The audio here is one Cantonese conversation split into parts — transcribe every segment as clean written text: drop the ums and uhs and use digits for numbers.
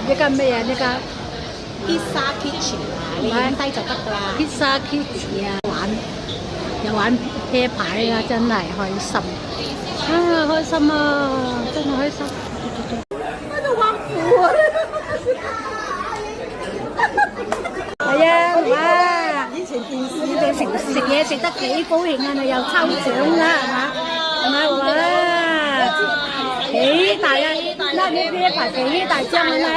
呢間咩啊？呢間 Pizza Kitchen 啊，你影低就得㗎啦。Pizza Kitchen 啊，又玩啤牌啊，真係開心啊！開心啊，真係開心。喺度畫符啊！係啊，哇！以前電視你哋食嘢食得幾高興啊！你又抽獎啦，係嘛？係咪？哇！幾大啊！嗱，呢啤牌幾大張啊？咧，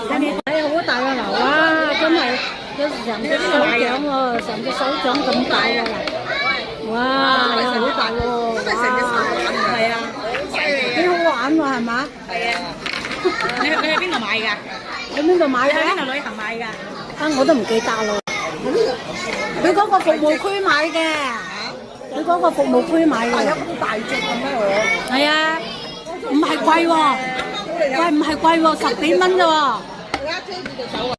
睇你睇好大個樓啊！真係有成隻手掌喎，成隻手掌咁大㗎啦！哇，有好大喎！真係成隻手玩啊！係啊，幾好玩喎，係嘛？係啊！你去邊度買㗎？喺邊度買你去邊嘅？度旅行買㗎？啊，我都唔記得咯。佢嗰個服務區買嘅，佢嗰個服務區買嘅。有咁大隻嘅咩我？係啊，唔係貴喎，喂，唔係貴喎，10幾蚊啫喎。而家遮住隻手啊！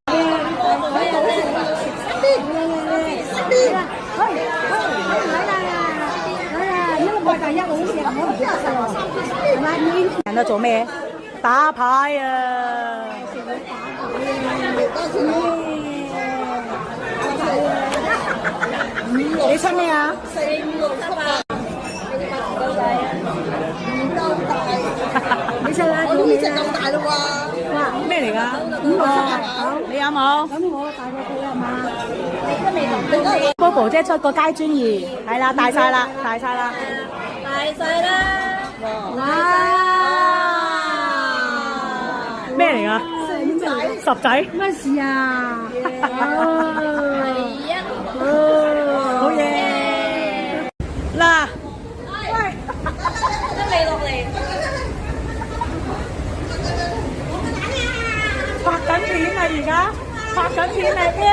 人喺做咩？打牌啊！你出咩啊？4、5、6、7、8。你出啦？我呢隻咁大咯喎！哇，咩嚟㗎？5、6、7、8。你有冇？咁我大過佢啊嘛。你都未同。Bobo 姐出個街專二，係啦，大晒啦，大晒啦。大細啦！哇！咩嚟㗎？十仔。乜事啊？好嘢！嗱，喂，都未落嚟。拍緊片啊！而家拍緊片啊！耶！